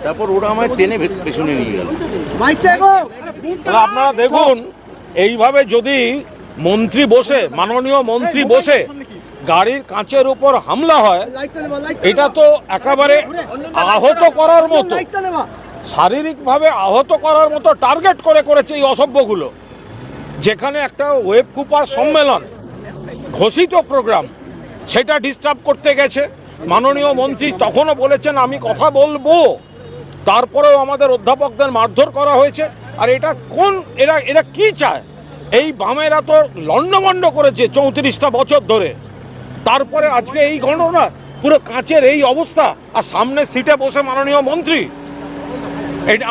তারপর ওরা আমায় টেনে পেছনে নিয়ে গেল। আপনারা দেখুন, এইভাবে যদি মন্ত্রী বসে, মাননীয় মন্ত্রী বসে গাড়ির কাঁচের উপর হামলা হয়, এটা তো একেবারে আহত করার মতো, শারীরিকভাবে আহত করার মতো টার্গেট করে করেছে এই অসভ্যগুলো। যেখানে একটা ওয়েব কুপার সম্মেলন, ঘোষিত প্রোগ্রাম, সেটা ডিস্টার্ব করতে গেছে। মাননীয় মন্ত্রী তখনও বলেছেন আমি কথা বলবো, তারপরেও আমাদের অধ্যাপকদের মারধর করা হয়েছে। আর এটা এরা কি চায়? এই বামেরা তো লণ্ডভণ্ড করেছে 34টা বছর ধরে, তারপরে আজকে এই ঘটনা, পুরো কাঁচের এই অবস্থা, আর সামনে সিটে বসে মাননীয় মন্ত্রী। এটা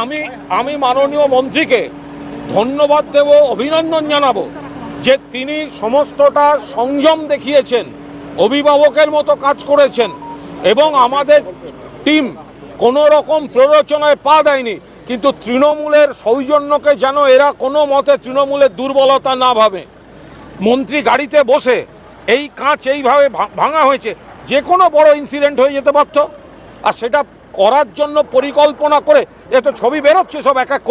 আমি মাননীয় মন্ত্রীকে ধন্যবাদ দেব, অভিনন্দন জানাবো যে তিনি সমস্তটা সংযম দেখিয়েছেন, অভিভাবকের মতো কাজ করেছেন, এবং আমাদের টিম কোনো রকম প্ররোচনায় পা দেয়নি। কিন্তু তৃণমূলের সৌজন্যকে যেন এরা কোনো মতে তৃণমূলের দুর্বলতা না ভাবে। মন্ত্রী গাড়িতে বসে এই কাঁচ এইভাবে ভাঙা হয়েছে, যে কোনো বড় ইনসিডেন্ট হয়ে যেতে পারত। আর সেটা করার জন্য পরিকল্পনা করে, এ তো ছবি বেরোচ্ছে, সব এক এক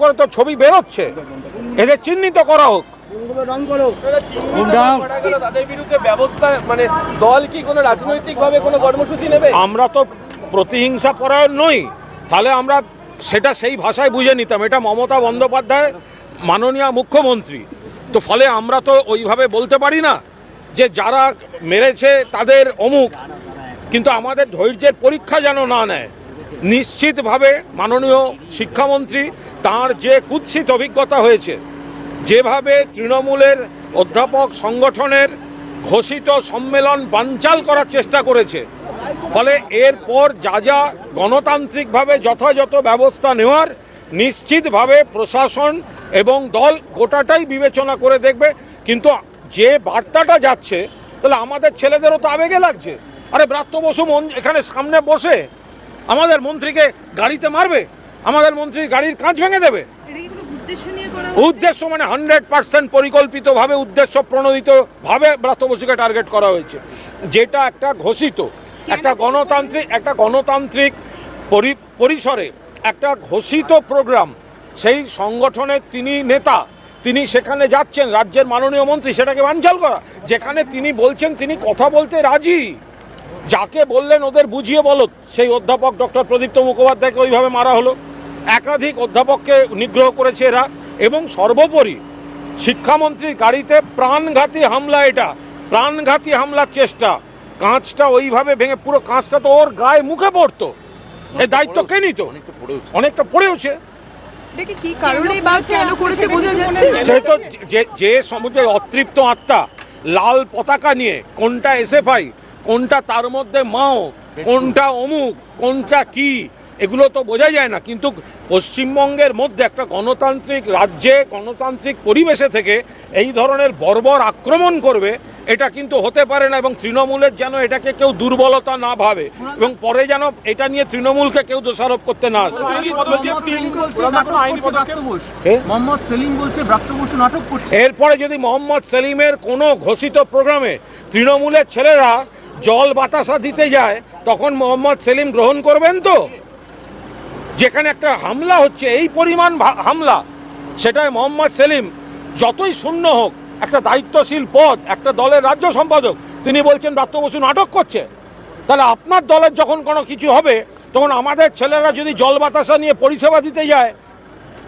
করে তো ছবি বেরোচ্ছে, এদের চিহ্নিত করা হোক। তাদের বিরুদ্ধে ব্যবস্থা, মানে দল কি কোনো রাজনৈতিকভাবে কোনো কর্মসূচি নেবে? আমরা তো প্রতিহিংসা পরায়ণ নই, তাহলে আমরা সেটা সেই ভাষায় বুঝে নিতাম। এটা মমতা বন্দ্যোপাধ্যায় মাননীয় মুখ্যমন্ত্রী, তো ফলে আমরা তো ওইভাবে বলতে পারি না যে যারা মেরেছে তাদের অমুক। কিন্তু আমাদের ধৈর্যের পরীক্ষা যেন না নেয়। নিশ্চিতভাবে মাননীয় শিক্ষামন্ত্রী, তার যে কুৎসিত অভিজ্ঞতা হয়েছে, যেভাবে তৃণমূলের অধ্যাপক সংগঠনের ঘোষিত সম্মেলন বানচাল করার চেষ্টা করেছে, ফলে এরপর যা গণতান্ত্রিকভাবে যথাযথ ব্যবস্থা নেওয়ার নিশ্চিতভাবে প্রশাসন এবং দল গোটাটাই বিবেচনা করে দেখবে। কিন্তু যে বার্তাটা যাচ্ছে, তাহলে আমাদের ছেলেদেরও তো আবেগে লাগছে। আরে ব্রাত্য বসু এখানে সামনে বসে আমাদের মন্ত্রীকে গাড়িতে মারবে, আমাদের মন্ত্রীর গাড়ির কাঁচ ভেঙে দেবে। উদ্দেশ্য মানে 100% পরিকল্পিতভাবে, উদ্দেশ্য প্রণোদিতভাবে ব্রাত্য বসুকে টার্গেট করা হয়েছে, যেটা একটা ঘোষিত, একটা গণতান্ত্রিক পরিসরে একটা ঘোষিত প্রোগ্রাম। সেই সংগঠনের তিনি নেতা, তিনি সেখানে যাচ্ছেন, রাজ্যের মাননীয় মন্ত্রী, সেটাকে বানচাল করা। যেখানে তিনি বলছেন তিনি কথা বলতে রাজি, যাকে বললেন ওদের বুঝিয়ে বলো, সেই অধ্যাপক ডক্টর প্রদীপ্ত মুখোপাধ্যায়কে ওইভাবে মারা হলো। একাধিক অধ্যাপককে নিগ্রহ করেছে এরা, এবং সর্বোপরি শিক্ষামন্ত্রীর গাড়িতে প্রাণঘাতী হামলা, এটা প্রাণঘাতী হামলার চেষ্টা। কাঁচটা ওইভাবে ভেঙে, পুরো কাঁচটা তো ওর গায়ে মুখে পড়তো, এই দায়িত্ব কে নিত? অনেকটা পড়েওছে। সে তো যে সমুদ্র অতৃপ্ত আত্মা, লাল পতাকা নিয়ে, কোনটা এসএফআই, কোনটা তার মধ্যে মাও, কোনটা অমুক, কোনটা কি, এগুলো তো বোঝা যায় না। কিন্তু পশ্চিমবঙ্গের মধ্যে একটা গণতান্ত্রিক রাজ্যে, গণতান্ত্রিক পরিবেশে থেকে এই ধরনের বর্বর আক্রমণ করবে, এটা কিন্তু হতে পারে না। এবং তৃণমূলের যেন এটাকে কেউ দুর্বলতা না ভাবে, এবং পরে যেন এটা নিয়ে তৃণমূলকে কেউ দোষারোপ করতে না আসে। এরপরে যদি মোহাম্মদ সেলিমের কোনো ঘোষিত প্রোগ্রামে তৃণমূলের ছেলেরা জল বাতাসা দিতে যায়, তখন মোহাম্মদ সেলিম গ্রহণ করবেন তো? যেখানে একটা হামলা হচ্ছে, এই পরিমাণ হামলা, সেটাই মোহাম্মদ সেলিম যতই শূন্য হোক, একটা দায়িত্বশীল পদ, একটা দলের রাজ্য সম্পাদক, তিনি বলছেন ব্রাত্য বসু নাটক করছে। তাহলে আপনার দলের যখন কোনো কিছু হবে, তখন আমাদের ছেলেরা যদি জল বাতাসা নিয়ে পরিষেবা দিতে যায়,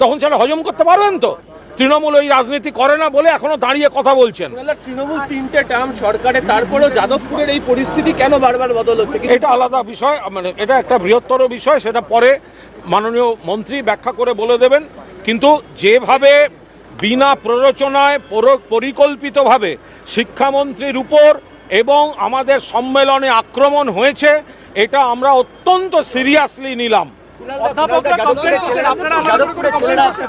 তখন সেটা হজম করতে পারবেন তো? তৃণমূল ওই রাজনীতি করে না বলে এখনো দাঁড়িয়ে কথা বলছেন। তৃণমূল 3টে টার্ম সরকারে, তারপরেও যাদবপুরের এই পরিস্থিতি কেন বারবার বদল হচ্ছে? এটা আলাদা বিষয়, মানে এটা একটা বৃহত্তর বিষয়, সেটা পরে মাননীয় মন্ত্রী ব্যাখ্যা করে বলে দেবেন। কিন্তু যেভাবে বিনা প্ররোচনায় পরিকল্পিতভাবে শিক্ষামন্ত্রীর উপর এবং আমাদের সম্মেলনে আক্রমণ হয়েছে, এটা আমরা অত্যন্ত সিরিয়াসলি নিলাম।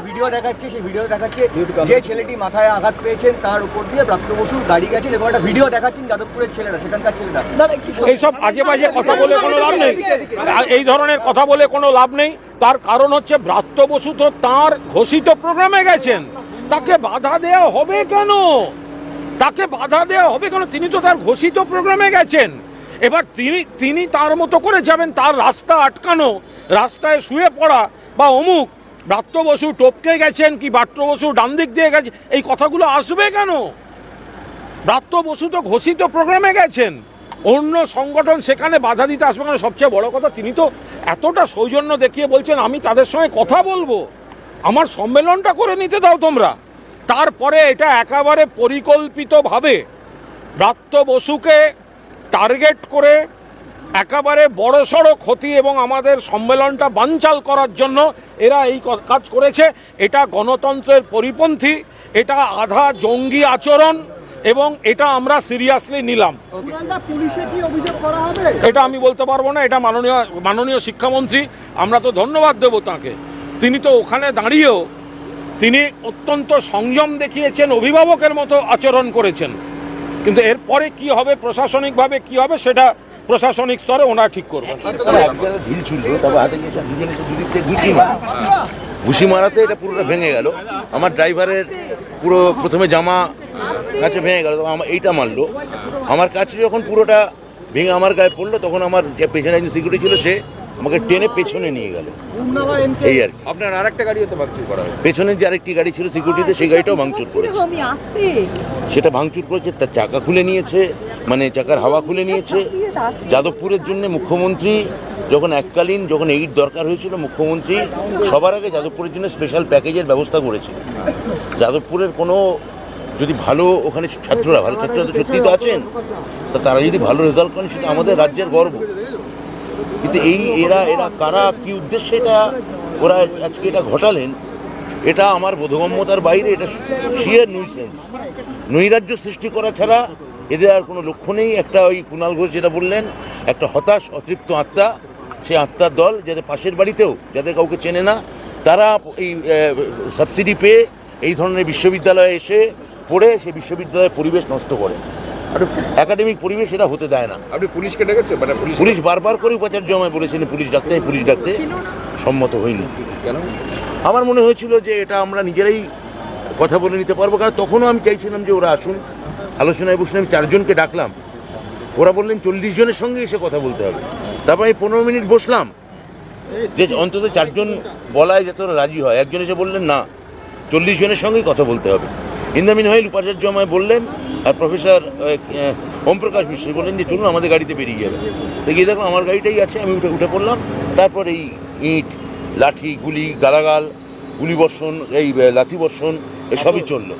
ভিডিও দেখাচ্ছে, সেই ভিডিও দেখাচ্ছে যে ছেলেটি মাথায় আঘাত পেয়েছেন তার উপর দিয়ে ব্রাত্য বসুর গাড়ি গেছে, এরকম একটা ভিডিও দেখাচ্ছেন যাদবপুরের ছেলেরা, সেখানকার ছেলেরা। এইসব আজে বাজে কথা বলে কোনো লাভ নেই, এই ধরনের কথা বলে কোনো লাভ নেই। তার কারণ হচ্ছে ব্রাত্য বসু তো তাঁর ঘোষিত প্রোগ্রামে গেছেন, তাকে বাধা দেওয়া হবে কেন? তাকে বাধা দেওয়া হবে কেন? তিনি তো তার ঘোষিত প্রোগ্রামে গেছেন। এবার তিনি তার মতো করে যাবেন, তার রাস্তা আটকানো, রাস্তায় শুয়ে পড়া বা অমুক ব্রাত্য বসু টপকে গেছেন কি ব্রাত্য বসু ডান দিক দিয়ে গেছে, এই কথাগুলো আসবে কেন? ব্রাত্য বসু তো ঘোষিত প্রোগ্রামে গেছেন, অন্য সংগঠন সেখানে বাধা দিতে আসবে কেন? সবচেয়ে বড় কথা, তিনি তো এতটা সৌজন্য দেখিয়ে বলছেন আমি তাদের সঙ্গে কথা বলবো, আমার সম্মেলনটা করে নিতে দাও তোমরা। তারপরে এটা একেবারে পরিকল্পিতভাবে ব্রাত্য বসুকে টার্গেট করে একেবারে বড়সড় ক্ষতি এবং আমাদের সম্মেলনটা বানচাল করার জন্য এরা এই কাজ করেছে। এটা গণতন্ত্রের পরিপন্থী, এটা আধা জঙ্গি আচরণ এবং এটা আমরা সিরিয়াসলি নিলাম। এটা আমি বলতে পারবো না, এটা মাননীয় শিক্ষামন্ত্রী, আমরা তো ধন্যবাদ দেব তাঁকে। তিনি তো ওখানে দাঁড়িয়েও তিনি অত্যন্ত সংযম দেখিয়েছেন, অভিভাবকের মতো আচরণ করেছেন। কিন্তু এরপরে কি হবে, প্রশাসনিকভাবে কি হবে, সেটা প্রশাসনিক স্তরে ওনারা ঠিক করবেন। ঢিল ছুড়ল, তারপর হাতে গিয়ে দুজনে দুদিকতে ঘুষি মারাতে এটা পুরোটা ভেঙে গেল। আমার ড্রাইভারের পুরো প্রথমে জামা কাছে ভেঙে গেল, আমার এইটা মারলো। আমার কাছে যখন পুরোটা ভেঙে আমার গায়ে পড়লো, তখন আমার যে পেছনে একজন সিকিউরিটি ছিল সে আমাকে টেনে পেছনে নিয়ে গেল। এই আর কি। আপনার আরেকটা গাড়িও তো ভাঙচুর করা হয়, পেছনে যে আরেকটি গাড়ি ছিল সিকিউরিটিতে, সেই গাড়িটাও ভাঙচুর করেছে। সেটা ভাঙচুর করেছে, তার চাকা খুলে নিয়েছে, মানে চাকার হাওয়া খুলে নিয়েছে। যাদবপুরের জন্য মুখ্যমন্ত্রী যখন এককালীন যখন এইট দরকার হয়েছিল, মুখ্যমন্ত্রী সবার আগে যাদবপুরের জন্য স্পেশাল প্যাকেজের ব্যবস্থা করেছে। যাদবপুরের কোনো যদি ভালো ওখানে ছাত্ররা, ভালো ছাত্ররা তো সত্যিই তো আছেন, তা তারা যদি ভালো রেজাল্ট করেন সেটা আমাদের রাজ্যের গর্ব। কিন্তু এরা কারা, কি উদ্দেশ্যে এটা ওরা আজকে এটা ঘটালেন, এটা আমার বোধগম্যতার বাইরে। এটা শিয়ার নিউসেন্স, নৈরাজ্য সৃষ্টি করা ছাড়া এদের আর কোনো লক্ষ্য নেই। একটা ওই কুণাল ঘোষ যেটা বললেন, একটা হতাশ অতৃপ্ত আত্মা, সেই আত্মার দল, যাদের পাশের বাড়িতেও যাদের কাউকে চেনে না, তারা এই সাবসিডি পেয়ে এই ধরনের বিশ্ববিদ্যালয়ে এসে পড়ে সেই বিশ্ববিদ্যালয়ের পরিবেশ নষ্ট করে, একাডেমিক পরিবেশ এটা হতে দেয় না। আপনি পুলিশকে ডেকেছেন? মানে পুলিশ বারবার করে উপাচার্য আমায় বলেছেন পুলিশ ডাকতে সম্মত হয়নি। কেন? আমার মনে হয়েছিল যে এটা আমরা নিজেরাই কথা বলে নিতে পারবো, কারণ তখনও আমি চাইছিলাম যে ওরা আসুন, আলোচনায় বসলে। আমি 4 জনকে ডাকলাম, ওরা বললেন 40 জনের সঙ্গে এসে কথা বলতে হবে। তারপর আমি 15 মিনিট বসলাম যে অন্তত 4 জন বলায় যাতে ওরা রাজি হয়। একজন এসে বললেন না, 40 জনের সঙ্গেই কথা বলতে হবে। ইন্দামিন হইল উপাচার্য আমায় বললেন, আর প্রফেসর ওমপ্রকাশ মিশ্র বললেন যে চলুন আমাদের গাড়িতে বেরিয়ে যাবে। তো গিয়ে দেখলাম আমার গাড়িটাই আছে, আমি উঠে পড়লাম। তারপর এই ইট, লাঠি, গুলি, গালাগাল, গুলি বর্ষণ, এই লাঠি বর্ষণ, এসবই চললো।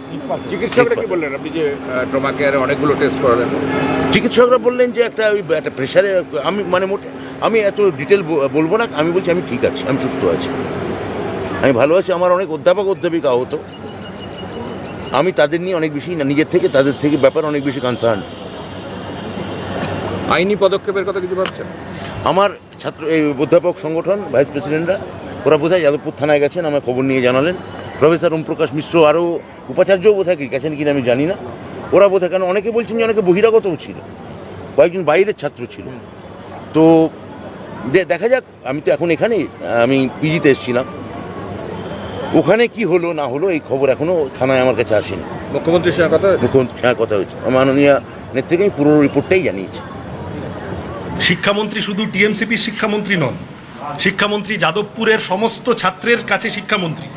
চিকিৎসকরা কি বললেন? আপনি যে ট্রমা কেয়ারে অনেকগুলো টেস্ট করালেন, চিকিৎসকরা বললেন যে একটা প্রেশারে, আমি মানে আমি এত ডিটেল বলবো না। আমি বলছি আমি ঠিক আছি, আমি সুস্থ আছি, আমি ভালো আছি। আমার অনেক অধ্যাপক অধ্যাপিকা আহত, আমি তাদের নিয়ে অনেক বেশি নিজের থেকে তাদের থেকে ব্যাপারে অনেক বেশি কনসার্ন। আইনি পদক্ষেপের কথা কিছু ভাবছেন? আমার ছাত্র এই অধ্যাপক সংগঠন ভাইস প্রেসিডেন্টরা, ওরা বোধহয় যাদবপুর থানায় গেছেন, আমার খবর নিয়ে জানালেন। প্রফেসর ওমপ্রকাশ মিশ্র আরও উপাচার্যও বোধহয় কি গেছেন কিনা আমি জানি না। ওরা বোধহয়, কারণ অনেকে বলছেন যে অনেকে বহিরাগতও ছিল, কয়েকজন বাইরের ছাত্র ছিল। তো দেখা যাক। আমি তো এখন এখানেই, আমি পিজিতে এসেছিলাম, ওখানে কি হলো না হলো এই খবর এখনও থানায় আমার কাছে আসেনি। মুখ্যমন্ত্রীর সঙ্গে কথা হয়েছে? মুখ্যমন্ত্রীর সঙ্গে কথা হয়েছে, মাননীয় নেত্রীকে আমি পুরো রিপোর্টটাই জানিয়েছি। শিক্ষামন্ত্রী শুধু টিএমসিপির শিক্ষামন্ত্রী নন, শিক্ষামন্ত্রী যাদবপুরের সমস্ত ছাত্রের কাছে শিক্ষামন্ত্রী।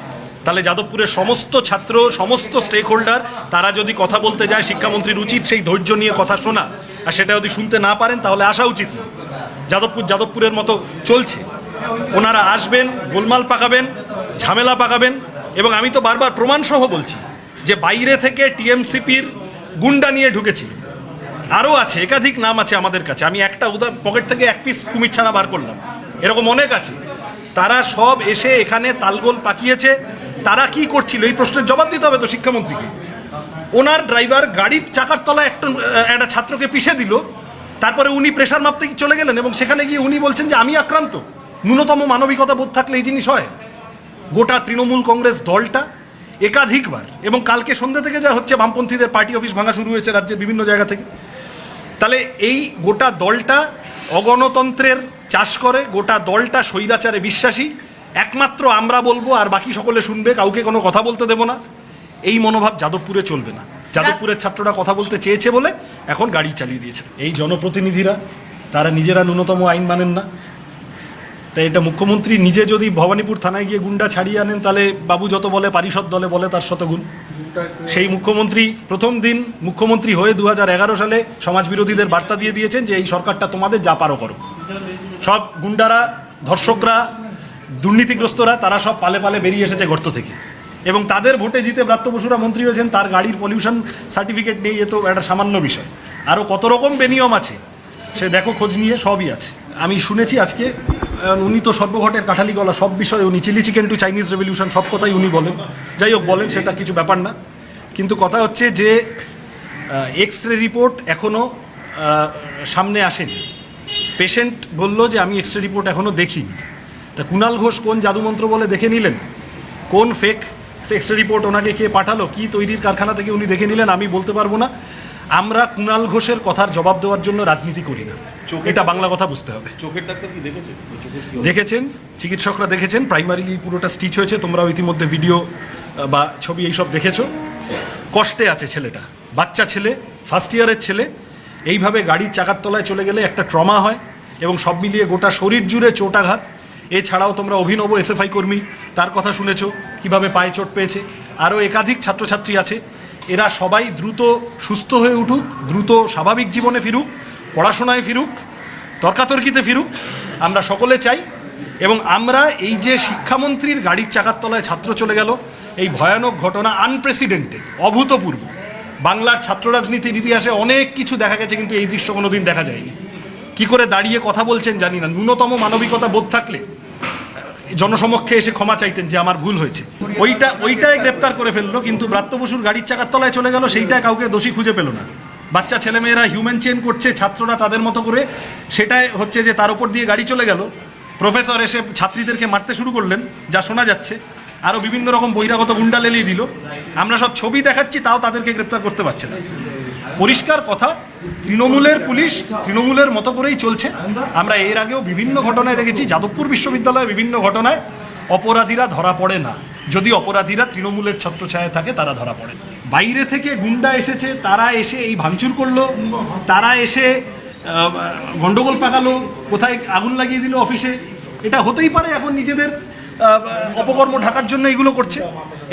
তাহলে যাদবপুরের সমস্ত ছাত্র, সমস্ত স্টেক হোল্ডার, তারা যদি কথা বলতে যায়, শিক্ষামন্ত্রীর উচিত সেই ধৈর্য নিয়ে কথা শোনা। আর সেটা যদি শুনতে না পারেন তাহলে আসা উচিত না। যাদবপুরের মতো চলছে, ওনারা আসবেন, গোলমাল পাকাবেন, ঝামেলা পাকাবেন। এবং আমি তো বারবার প্রমাণসহ বলছি যে বাইরে থেকে টিএমসিপির গুন্ডা নিয়ে ঢুকেছি, আরও আছে, একাধিক নাম আছে আমাদের কাছে। আমি একটা পকেট থেকে 1 পিস কুমির ছানা বার করলাম, এরকম অনেক আছে। তারা সব এসে এখানে তালগোল পাকিয়েছে। তারা কি করছিল এই প্রশ্নের জবাব দিতে হবে তো শিক্ষামন্ত্রীকে। ওনার ড্রাইভার গাড়ির চাকার তলায় একটা ছাত্রকে পিষে দিল, তারপরে উনি প্রেশার মাপতে চলে গেলেন এবং সেখানে গিয়ে উনি বলছেন যে আমি আক্রান্ত। ন্যূনতম মানবিকতা বোধ থাকলে এই জিনিস হয়? গোটা তৃণমূল কংগ্রেস দলটা একাধিকবার, এবং কালকে সন্ধ্যা থেকে যা হচ্ছে বামপন্থীদের পার্টি অফিস ভাঙা শুরু হয়েছে রাজ্যের বিভিন্ন জায়গা থেকে, তাহলে এই গোটা দলটা অগণতন্ত্রের চাষ করে, গোটা দলটা স্বৈরাচারে বিশ্বাসী। একমাত্র আমরা বলবো আর বাকি সকলে শুনবে, কাউকে কোনো কথা বলতে দেব না, এই মনোভাব যাদবপুরে চলবে না। যাদবপুরের ছাত্ররা কথা বলতে চেয়েছে বলে এখন গাড়ি চালিয়ে দিয়েছে। এই জনপ্রতিনিধিরা তারা নিজেরা ন্যূনতম আইন মানেন না। তাই এটা মুখ্যমন্ত্রী নিজে যদি ভবানীপুর থানায় গিয়ে গুন্ডা ছাড়িয়ে আনেন, তাহলে বাবু যত বলে পারিষদ দলে বলে তার শতগুণ। সেই মুখ্যমন্ত্রী প্রথম দিন মুখ্যমন্ত্রী হয়ে 2011 সালে সমাজবিরোধীদের বার্তা দিয়ে দিয়েছেন যে এই সরকারটা তোমাদের যা পারো করো। সব গুন্ডারা, ধর্ষকরা, দুর্নীতিগ্রস্তরা তারা সব পালে পালে বেরিয়ে এসেছে গর্ত থেকে, এবং তাদের ভোটে জিতে ব্রাত্য বসুরা মন্ত্রী হয়েছেন। তার গাড়ির পলিউশন সার্টিফিকেট নেই, এ তো একটা সামান্য বিষয়। আরও কত রকম বেনিয়ম আছে সে দেখো, খোঁজ নিয়ে সবই আছে। আমি শুনেছি আজকে উনি তো সর্বঘটের কাঠালি গলা, সব বিষয়ে উনি chilli chicken to Chinese revolution সব কথাই উনি বলেন। যাই হোক, বলেন, সেটা কিছু ব্যাপার না। কিন্তু কথা হচ্ছে যে এক্স রে রিপোর্ট এখনও সামনে আসেনি। পেশেন্ট বলল যে আমি এক্স রে রিপোর্ট এখনও দেখিনি। তা কুণাল ঘোষ কোন জাদুমন্ত্র বলে দেখে নিলেন? কোন ফেক এক্স রে রিপোর্ট ওনাকে কে পাঠালো, কি তৈরির কারখানা থেকে উনি দেখে নিলেন, আমি বলতে পারবো না। আমরা কুণাল ঘোষের কথার জবাব দেওয়ার জন্য রাজনীতি করি না, এটা বাংলা কথা বুঝতে হবে। চোখের ডাক্তার কি দেখেছেন, চিকিৎসকরা দেখেছেন, প্রাইমারিলি পুরোটা স্টিচ হয়েছে, তোমরাও ইতিমধ্যে ভিডিও বা ছবি এইসব দেখেছো। কষ্টে আছে ছেলেটা, বাচ্চা ছেলে, ফার্স্ট ইয়ারের ছেলে। এইভাবে গাড়ির চাকার তলায় চলে গেলে একটা ট্রমা হয়, এবং সব মিলিয়ে গোটা শরীর জুড়ে চোটাঘাত। এছাড়াও তোমরা অভিনব এসএফআই কর্মী, তার কথা শুনেছো, কিভাবে পায়ে চোট পেয়েছে। আরও একাধিক ছাত্রছাত্রী আছে। এরা সবাই দ্রুত সুস্থ হয়ে উঠুক, দ্রুত স্বাভাবিক জীবনে ফিরুক, পড়াশোনায় ফিরুক, তর্কাতর্কিতে ফিরুক, আমরা সকলে চাই। এবং আমরা এই যে শিক্ষামন্ত্রীর গাড়ির চাকার তলায় ছাত্র চলে গেল, এই ভয়ানক ঘটনা আনপ্রেসিডেন্টেড, অভূতপূর্ব। বাংলার ছাত্র রাজনীতির ইতিহাসে অনেক কিছু দেখা গেছে, কিন্তু এই দৃশ্য কোনোদিন দেখা যায়নি। কি করে দাঁড়িয়ে কথা বলছেন জানি না। ন্যূনতম মানবিকতা বোধ থাকলে জনসমক্ষে এসে ক্ষমা চাইতেন যে আমার ভুল হয়েছে। ওইটাই গ্রেপ্তার করে ফেললো, কিন্তু ব্রাত্য বসুর গাড়ির চাকার তলায় চলে গেল, সেইটা কাউকে দোষী খুঁজে পেল না। বাচ্চা ছেলেমেয়েরা হিউম্যান চেন করছে, ছাত্ররা তাদের মতো করে, সেটাই হচ্ছে যে তার উপর দিয়ে গাড়ি চলে গেল। প্রফেসর এসে ছাত্রীদেরকে মারতে শুরু করলেন, যা শোনা যাচ্ছে। আরও বিভিন্ন রকম বহিরাগত গুন্ডা লেলিয়ে দিল। আমরা সব ছবি দেখাচ্ছি, তাও তাদেরকে গ্রেপ্তার করতে পারছে না। পরিষ্কার কথা, তৃণমূলের পুলিশ তৃণমূলের মতো করেই চলছে। আমরা এর আগেও বিভিন্ন ঘটনায় দেখেছি, যাদবপুর বিশ্ববিদ্যালয়ে বিভিন্ন ঘটনায় অপরাধীরা ধরা পড়ে না। যদি অপরাধীরা তৃণমূলের ছত্রছায়ায় থাকে, তারা ধরা পড়ে। বাইরে থেকে গুন্ডা এসেছে, তারা এসে এই ভাঙচুর করলো, তারা এসে গন্ডগোল পাকালো, কোথায় আগুন লাগিয়ে দিল অফিসে। এটা হতেই পারে, এখন নিজেদের অপকর্ম ঢাকার জন্য এইগুলো করছে।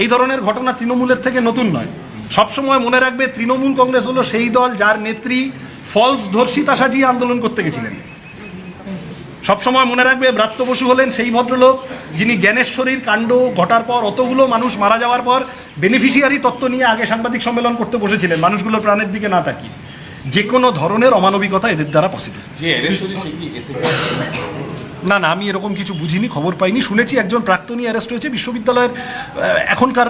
এই ধরনের ঘটনা তৃণমূলের থেকে নতুন নয়। সবসময় মনে রাখবে, তৃণমূল কংগ্রেস হলো সেই দল যার নেত্রী ফলস ধর্ষিতা সাজিয়ে আন্দোলন করতে গেছিলেন। সবসময় মনে রাখবে, ব্রাত্য বসু হলেন সেই ভদ্রলোক যিনি জ্ঞানেশ্বরীর কাণ্ড ঘটার পর, অতগুলো মানুষ মারা যাওয়ার পর বেনিফিশিয়ারি তত্ত্ব নিয়ে আগে সাংবাদিক সম্মেলন করতে বসেছিলেন, মানুষগুলোর প্রাণের দিকে না তাকিয়ে। যে কোনো ধরনের অমানবিকতা এদের দ্বারা পসিবল। না না, আমি এরকম কিছু বুঝিনি, খবর পাইনি। শুনেছি একজন প্রাক্তনী অ্যারেস্ট হয়েছে বিশ্ববিদ্যালয়ের। এখনকার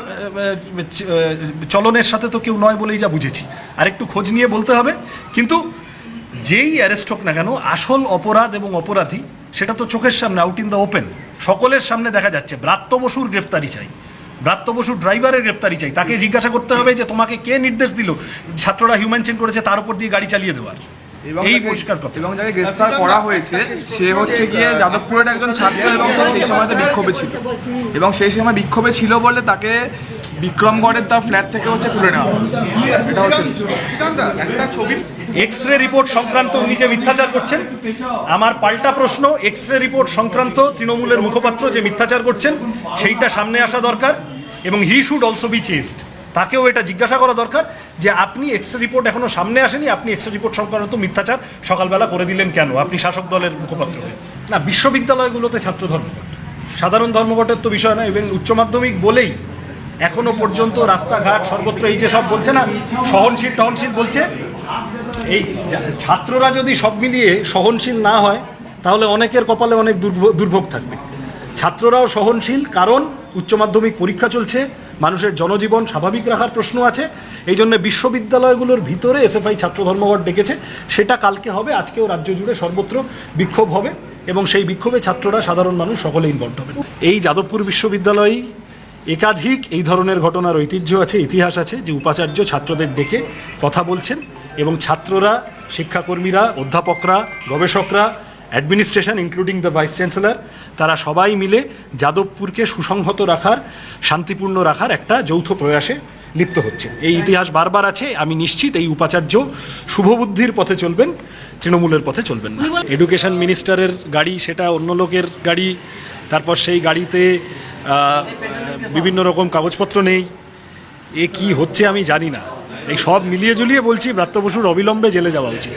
চলনের সাথে তো কেউ নয় বলেই যা বুঝেছি, আর একটু খোঁজ নিয়ে বলতে হবে। কিন্তু যেই অ্যারেস্ট হোক না কেন, আসল অপরাধ এবং অপরাধী সেটা তো চোখের সামনে, আউট ইন দ্য ওপেন, সকলের সামনে দেখা যাচ্ছে। ব্রাত্য বসুর গ্রেফতারি চাই, ব্রাত্য বসুর ড্রাইভারের গ্রেফতারি চাই। তাকে জিজ্ঞাসা করতে হবে যে তোমাকে কে নির্দেশ দিল ছাত্ররা হিউম্যান চেন করেছে তার উপর দিয়ে গাড়ি চালিয়ে দেওয়ার। এই পরিষ্কার কথা। এবং যাকে গ্রেফতার করা হয়েছে সে হচ্ছে গিয়ে যাদবপুরের একজন ছাত্র, এবং সে সেই সময় বিক্ষোভে ছিল, এবং সেই সময় বিক্ষোভে ছিল বলে তাকে বিক্রমগড়ের তার ফ্ল্যাট থেকে হচ্ছে তুলে নেওয়া। এটা হচ্ছে এক্স রে রিপোর্ট সংক্রান্ত উনি যে মিথ্যাচার করছেন, আমার পাল্টা প্রশ্ন, এক্স রে রিপোর্ট সংক্রান্ত তৃণমূলের মুখপাত্র যে মিথ্যাচার করছেন সেইটা সামনে আসা দরকার, এবং he should also be chased. তাকেও এটা জিজ্ঞাসা করা দরকার যে আপনি এক্স রে রিপোর্ট এখনো সামনে আসেনি, আপনি এক্স রে রিপোর্ট সংক্রান্ত মিথ্যাচার সকালবেলা করে দিলেন কেন, আপনি শাসক দলের মুখপাত্র হয়ে। না, বিশ্ববিদ্যালয়গুলোতে ছাত্র ধর্মঘট সাধারণ ধর্মঘটের তো বিষয় না। এবং উচ্চ মাধ্যমিক বলেই এখনো পর্যন্ত রাস্তাঘাট সর্বত্র এই যে সব বলছে না সহনশীল টহনশীল বলছে, এই ছাত্ররা যদি সব মিলিয়ে সহনশীল না হয় তাহলে অনেকের কপালে অনেক দুর্ভোগ থাকবে। ছাত্ররাও সহনশীল, কারণ উচ্চ মাধ্যমিক পরীক্ষা চলছে, মানুষের জনজীবন স্বাভাবিক রাখার প্রশ্ন আছে। এই জন্য বিশ্ববিদ্যালয়গুলোর ভিতরে এসএফআই ছাত্র ধর্মঘট ডেকেছে, সেটা কালকে হবে। আজকেও রাজ্য জুড়ে সর্বত্র বিক্ষোভ হবে এবং সেই বিক্ষোভে ছাত্ররা, সাধারণ মানুষ সকলে ইনভলভ হবে। এই যাদবপুর বিশ্ববিদ্যালয় একাধিক এই ধরনের ঘটনার ঐতিহ্য আছে, ইতিহাস আছে, যে উপাচার্য ছাত্রদের ডেকে কথা বলছেন এবং ছাত্ররা, শিক্ষাকর্মীরা, অধ্যাপকরা, গবেষকরা, administration including the vice chancellor, তারা সবাই মিলে যাদবপুরকে সুসংহত রাখার, শান্তিপূর্ণ রাখার একটা যৌথ প্রয়াসে লিপ্ত হচ্ছে। এই ইতিহাস বারবার আছে। আমি নিশ্চিত এই উপাচার্য শুভবুদ্ধির পথে চলবেন, তৃণমূলের পথে চলবেন না। এডুকেশন মিনিস্টারের গাড়ি, সেটা অন্য লোকের গাড়ি, তারপর সেই গাড়িতে বিভিন্ন রকম কাগজপত্র নেই। এ কি হচ্ছে আমি জানি না। এই সব মিলিয়ে ঝুলিয়ে বলছি ব্রাত্য বসুর অবিলম্বে জেলে যাওয়া উচিত।